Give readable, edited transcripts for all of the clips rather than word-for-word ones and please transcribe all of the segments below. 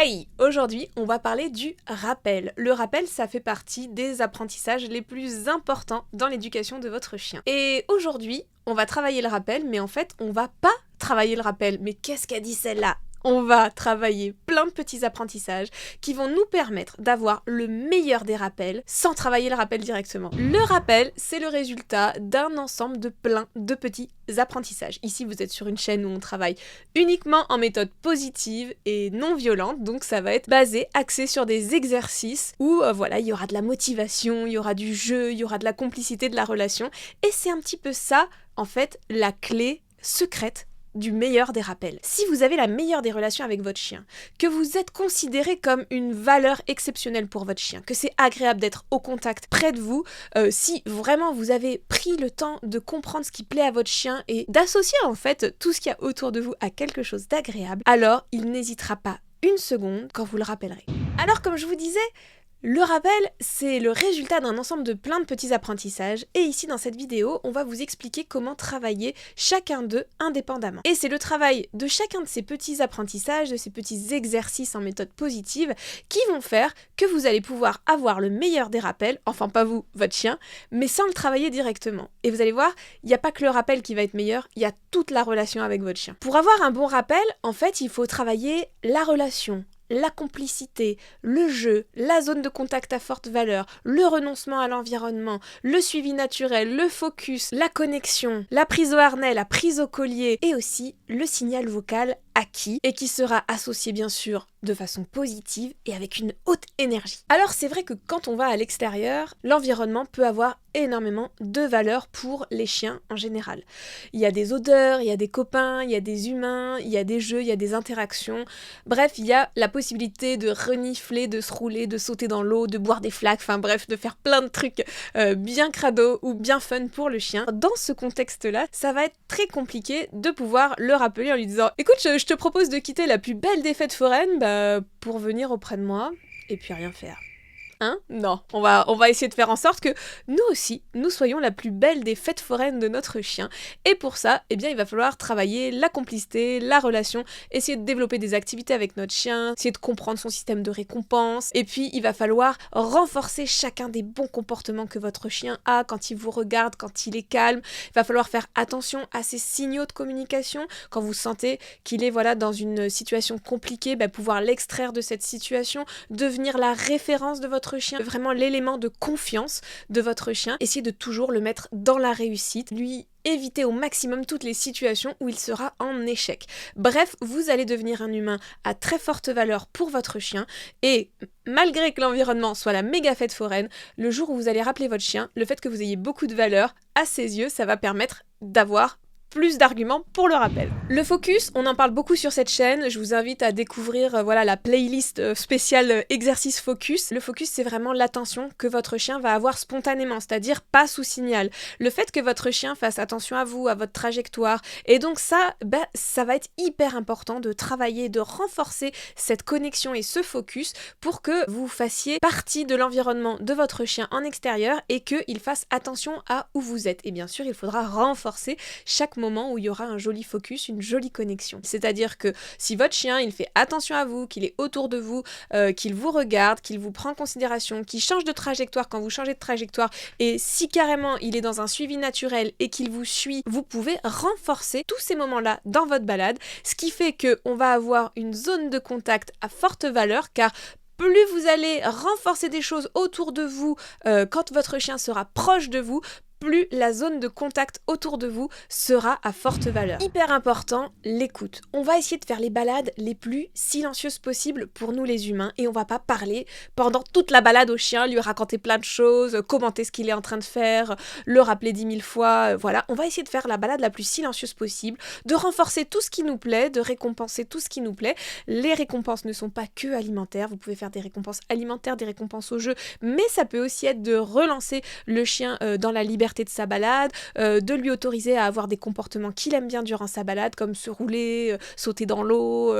Hey! Aujourd'hui, on va parler du rappel. Le rappel, ça fait partie des apprentissages les plus importants dans l'éducation de votre chien. Et aujourd'hui, on va travailler le rappel, mais en fait, on va pas travailler le rappel. Mais qu'est-ce qu'a dit celle-là? On va travailler plein de petits apprentissages qui vont nous permettre d'avoir le meilleur des rappels sans travailler le rappel directement. Le rappel, c'est le résultat d'un ensemble de plein de petits apprentissages. Ici, vous êtes sur une chaîne où on travaille uniquement en méthode positive et non violente, donc ça va être basé, axé sur des exercices où voilà, il y aura de la motivation, il y aura du jeu, il y aura de la complicité, de la relation, et c'est un petit peu ça, en fait, la clé secrète du meilleur des rappels. Si vous avez la meilleure des relations avec votre chien, que vous êtes considéré comme une valeur exceptionnelle pour votre chien, que c'est agréable d'être au contact près de vous, si vraiment vous avez pris le temps de comprendre ce qui plaît à votre chien et d'associer en fait tout ce qu'il y a autour de vous à quelque chose d'agréable, alors il n'hésitera pas une seconde quand vous le rappellerez. Alors comme je vous disais, le rappel, c'est le résultat d'un ensemble de plein de petits apprentissages, et ici dans cette vidéo, on va vous expliquer comment travailler chacun d'eux indépendamment. Et c'est le travail de chacun de ces petits apprentissages, de ces petits exercices en méthode positive, qui vont faire que vous allez pouvoir avoir le meilleur des rappels, enfin pas vous, votre chien, mais sans le travailler directement. Et vous allez voir, il n'y a pas que le rappel qui va être meilleur, il y a toute la relation avec votre chien. Pour avoir un bon rappel, en fait, il faut travailler la relation, la complicité, le jeu, la zone de contact à forte valeur, le renoncement à l'environnement, le suivi naturel, le focus, la connexion, la prise au harnais, la prise au collier et aussi le signal vocal acquis et qui sera associé bien sûr de façon positive et avec une haute énergie. Alors c'est vrai que quand on va à l'extérieur, l'environnement peut avoir énormément de valeur pour les chiens en général. Il y a des odeurs, il y a des copains, il y a des humains, il y a des jeux, il y a des interactions. Bref, il y a la possibilité de renifler, de se rouler, de sauter dans l'eau, de boire des flaques, enfin bref, de faire plein de trucs bien crado ou bien fun pour le chien. Dans ce contexte-là, ça va être très compliqué de pouvoir le rappeler en lui disant « Écoute, je te propose de quitter la plus belle des fêtes foraines pour venir auprès de moi et puis rien faire. » Hein? Non, on va essayer de faire en sorte que nous aussi, nous soyons la plus belle des fêtes foraines de notre chien. Et pour ça, eh bien, il va falloir travailler la complicité, la relation, essayer de développer des activités avec notre chien, essayer de comprendre son système de récompense. Et puis, il va falloir renforcer chacun des bons comportements que votre chien a quand il vous regarde, quand il est calme. Il va falloir faire attention à ses signaux de communication. Quand vous sentez qu'il est dans une situation compliquée, pouvoir l'extraire de cette situation, devenir la référence de votre chien, vraiment l'élément de confiance de votre chien. Essayez de toujours le mettre dans la réussite, lui éviter au maximum toutes les situations où il sera en échec. Bref, vous allez devenir un humain à très forte valeur pour votre chien et malgré que l'environnement soit la méga fête foraine, le jour où vous allez rappeler votre chien, le fait que vous ayez beaucoup de valeur à ses yeux, ça va permettre d'avoir plus d'arguments pour le rappel. Le focus, on en parle beaucoup sur cette chaîne, je vous invite à découvrir la playlist spéciale exercice focus. Le focus, c'est vraiment l'attention que votre chien va avoir spontanément, c'est-à-dire pas sous signal. Le fait que votre chien fasse attention à vous, à votre trajectoire, et donc ça va être hyper important de travailler, de renforcer cette connexion et ce focus pour que vous fassiez partie de l'environnement de votre chien en extérieur et qu'il fasse attention à où vous êtes. Et bien sûr, il faudra renforcer chaque moment où il y aura un joli focus, une jolie connexion. C'est-à-dire que si votre chien, il fait attention à vous, qu'il est autour de vous, qu'il vous regarde, qu'il vous prend en considération, qu'il change de trajectoire quand vous changez de trajectoire, et si carrément il est dans un suivi naturel et qu'il vous suit, vous pouvez renforcer tous ces moments-là dans votre balade, ce qui fait qu'on va avoir une zone de contact à forte valeur, car plus vous allez renforcer des choses autour de vous quand votre chien sera proche de vous, plus la zone de contact autour de vous sera à forte valeur. Hyper important, l'écoute. On va essayer de faire les balades les plus silencieuses possibles pour nous les humains et on va pas parler pendant toute la balade au chien, lui raconter plein de choses, commenter ce qu'il est en train de faire, le rappeler 10 000 fois, voilà. On va essayer de faire la balade la plus silencieuse possible, de renforcer tout ce qui nous plaît, de récompenser tout ce qui nous plaît. Les récompenses ne sont pas que alimentaires, vous pouvez faire des récompenses alimentaires, des récompenses au jeu, mais ça peut aussi être de relancer le chien dans la liberté liberté de sa balade, de lui autoriser à avoir des comportements qu'il aime bien durant sa balade, comme se rouler, sauter dans l'eau,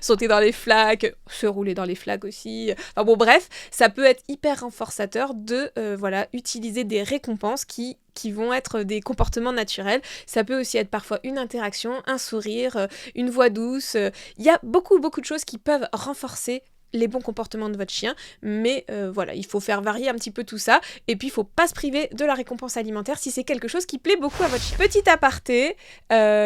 sauter dans les flaques, se rouler dans les flaques aussi. Enfin bon, bref, ça peut être hyper renforçateur de utiliser des récompenses qui vont être des comportements naturels. Ça peut aussi être parfois une interaction, un sourire, une voix douce. Il y a beaucoup de choses qui peuvent renforcer les bons comportements de votre chien, mais il faut faire varier un petit peu tout ça, et puis il faut pas se priver de la récompense alimentaire si c'est quelque chose qui plaît beaucoup à votre chien. Petit aparté,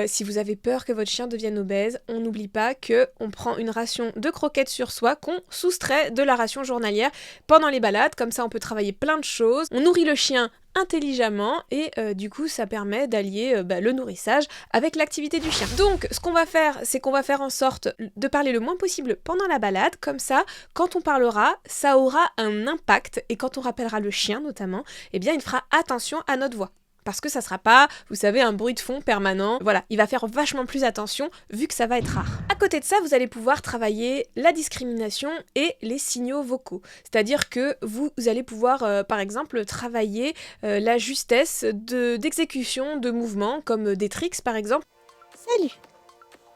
si vous avez peur que votre chien devienne obèse, on n'oublie pas qu'on prend une ration de croquettes sur soi qu'on soustrait de la ration journalière pendant les balades, comme ça on peut travailler plein de choses, on nourrit le chien intelligemment et du coup ça permet d'allier le nourrissage avec l'activité du chien. Donc ce qu'on va faire, c'est qu'on va faire en sorte de parler le moins possible pendant la balade, comme ça quand on parlera, ça aura un impact et quand on rappellera le chien notamment, eh bien il fera attention à notre voix. Parce que ça sera pas, vous savez, un bruit de fond permanent. Voilà, il va faire vachement plus attention vu que ça va être rare. À côté de ça, vous allez pouvoir travailler la discrimination et les signaux vocaux. C'est-à-dire que vous allez pouvoir, par exemple, travailler la justesse d'exécution de mouvements, comme des tricks par exemple. Salut,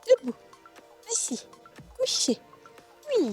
debout, assis, couché, oui.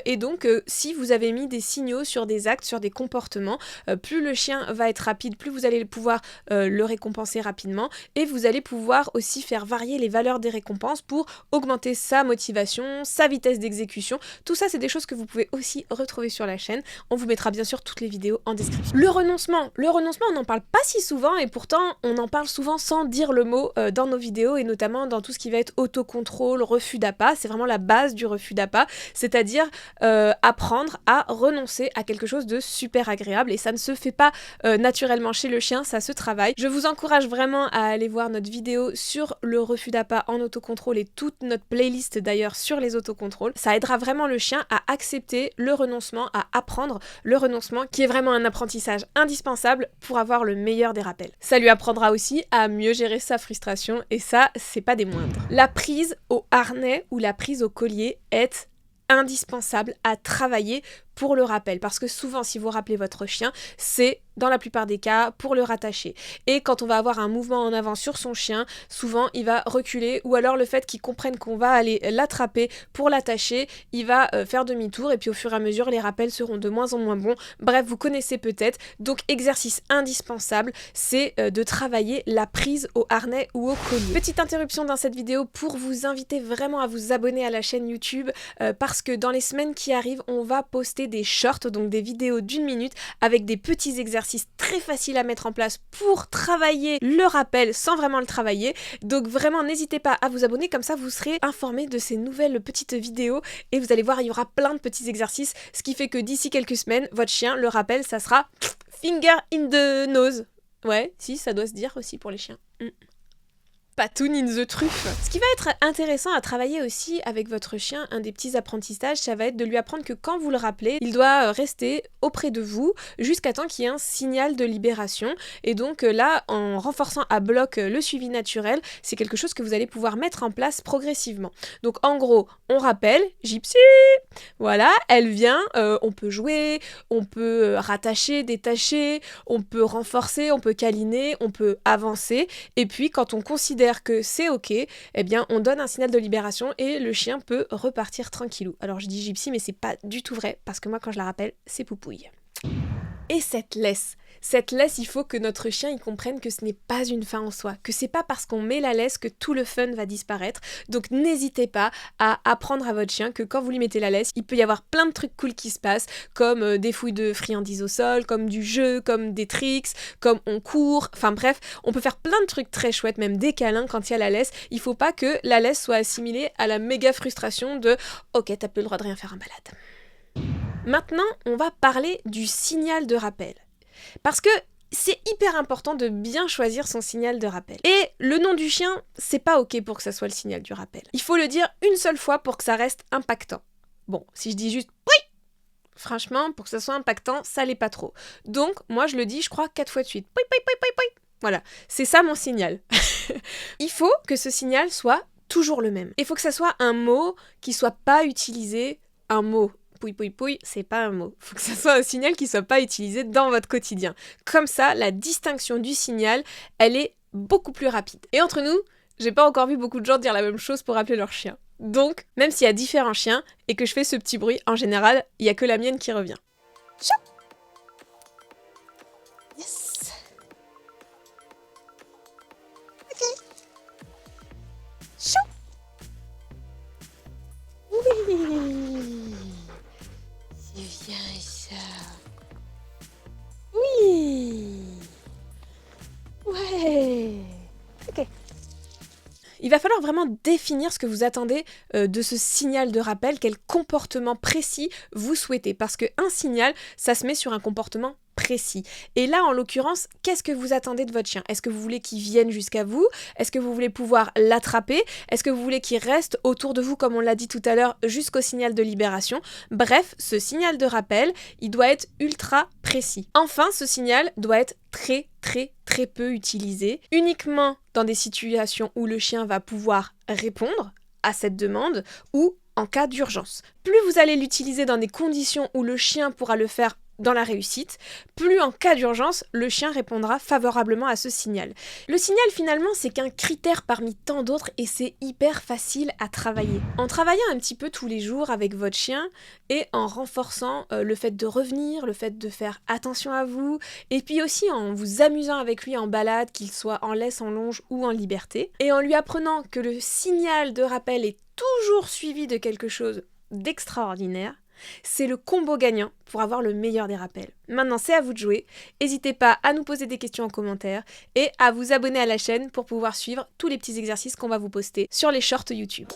Et donc, si vous avez mis des signaux sur des actes, sur des comportements, plus le chien va être rapide, plus vous allez pouvoir le récompenser rapidement, et vous allez pouvoir aussi faire varier les valeurs des récompenses pour augmenter sa motivation, sa vitesse d'exécution. Tout ça, c'est des choses que vous pouvez aussi retrouver sur la chaîne. On vous mettra bien sûr toutes les vidéos en description. Le renoncement, on n'en parle pas si souvent, et pourtant, on en parle souvent sans dire le mot dans nos vidéos, et notamment dans tout ce qui va être autocontrôle, refus d'appât. C'est vraiment la base du refus d'appât, c'est-à-dire apprendre à renoncer à quelque chose de super agréable, et ça ne se fait pas naturellement chez le chien, ça se travaille. Je vous encourage vraiment à aller voir notre vidéo sur le refus d'appât en autocontrôle et toute notre playlist d'ailleurs sur les autocontrôles. Ça aidera vraiment le chien à accepter le renoncement, à apprendre le renoncement, qui est vraiment un apprentissage indispensable pour avoir le meilleur des rappels. Ça lui apprendra aussi à mieux gérer sa frustration, et ça, c'est pas des moindres. La prise au harnais ou la prise au collier est indispensable à travailler pour le rappel, parce que souvent si vous rappelez votre chien, c'est dans la plupart des cas pour le rattacher, et quand on va avoir un mouvement en avant sur son chien, souvent il va reculer, ou alors le fait qu'il comprenne qu'on va aller l'attraper pour l'attacher, il va faire demi-tour, et puis au fur et à mesure les rappels seront de moins en moins bons. Bref, vous connaissez peut-être. Donc exercice indispensable, c'est de travailler la prise au harnais ou au collier. Petite interruption dans cette vidéo pour vous inviter vraiment à vous abonner à la chaîne YouTube, parce que dans les semaines qui arrivent, on va poster des shorts, donc des vidéos d'1 minute avec des petits exercices très faciles à mettre en place pour travailler le rappel sans vraiment le travailler. Donc vraiment n'hésitez pas à vous abonner, comme ça vous serez informés de ces nouvelles petites vidéos, et vous allez voir, il y aura plein de petits exercices, ce qui fait que d'ici quelques semaines, votre chien, le rappel, ça sera finger in the nose. Ouais, si, ça doit se dire aussi pour les chiens. Patoun in the truffe. Ce qui va être intéressant à travailler aussi avec votre chien, un des petits apprentissages, ça va être de lui apprendre que quand vous le rappelez, il doit rester auprès de vous jusqu'à temps qu'il y ait un signal de libération. Et donc là, en renforçant à bloc le suivi naturel, c'est quelque chose que vous allez pouvoir mettre en place progressivement. Donc en gros, on rappelle, Gypsy, voilà, elle vient, on peut jouer, on peut rattacher, détacher, on peut renforcer, on peut câliner, on peut avancer, et puis quand on considère que c'est ok, eh bien on donne un signal de libération et le chien peut repartir tranquillou. Alors je dis Gypsy, mais c'est pas du tout vrai, parce que moi quand je la rappelle, c'est Poupouille. Et cette laisse, il faut que notre chien il comprenne que ce n'est pas une fin en soi, que c'est pas parce qu'on met la laisse que tout le fun va disparaître. Donc n'hésitez pas à apprendre à votre chien que quand vous lui mettez la laisse, il peut y avoir plein de trucs cool qui se passent, comme des fouilles de friandises au sol, comme du jeu, comme des tricks, comme on court, enfin bref, on peut faire plein de trucs très chouettes, même des câlins quand il y a la laisse. Il faut pas que la laisse soit assimilée à la méga frustration de « Ok, t'as plus le droit de rien faire en balade ». Maintenant, on va parler du signal de rappel. Parce que c'est hyper important de bien choisir son signal de rappel. Et le nom du chien, c'est pas ok pour que ça soit le signal du rappel. Il faut le dire une seule fois pour que ça reste impactant. Bon, si je dis juste « oui », franchement, pour que ça soit impactant, ça l'est pas trop. Donc, moi je le dis, je crois, 4 fois de suite. « Oui, oui, oui, oui, oui ». Voilà, c'est ça mon signal. Il faut que ce signal soit toujours le même. Il faut que ça soit un mot qui soit pas utilisé, un mot pouille pouille pouille, c'est pas un mot. Faut que ça soit un signal qui soit pas utilisé dans votre quotidien. Comme ça, la distinction du signal, elle est beaucoup plus rapide. Et entre nous, j'ai pas encore vu beaucoup de gens dire la même chose pour appeler leur chien. Donc, même s'il y a différents chiens et que je fais ce petit bruit, en général, il y a que la mienne qui revient. Chou. Yes. Ok. Chou. Oui. C'est bien ça. Oui. Ouais. Ok. Il va falloir vraiment définir ce que vous attendez de ce signal de rappel, quel comportement précis vous souhaitez. Parce qu'un signal, ça se met sur un comportement précis. Et là, en l'occurrence, qu'est-ce que vous attendez de votre chien? Est-ce que vous voulez qu'il vienne jusqu'à vous? Est-ce que vous voulez pouvoir l'attraper? Est-ce que vous voulez qu'il reste autour de vous, comme on l'a dit tout à l'heure, jusqu'au signal de libération? Bref, ce signal de rappel, il doit être ultra précis. Enfin, ce signal doit être très peu utilisé, uniquement dans des situations où le chien va pouvoir répondre à cette demande ou en cas d'urgence. Plus vous allez l'utiliser dans des conditions où le chien pourra le faire dans la réussite, plus en cas d'urgence, le chien répondra favorablement à ce signal. Le signal finalement, c'est qu'un critère parmi tant d'autres et c'est hyper facile à travailler. En travaillant un petit peu tous les jours avec votre chien et en renforçant le fait de revenir, le fait de faire attention à vous, et puis aussi en vous amusant avec lui en balade, qu'il soit en laisse, en longe ou en liberté, et en lui apprenant que le signal de rappel est toujours suivi de quelque chose d'extraordinaire, c'est le combo gagnant pour avoir le meilleur des rappels. Maintenant, c'est à vous de jouer. N'hésitez pas à nous poser des questions en commentaire et à vous abonner à la chaîne pour pouvoir suivre tous les petits exercices qu'on va vous poster sur les shorts YouTube.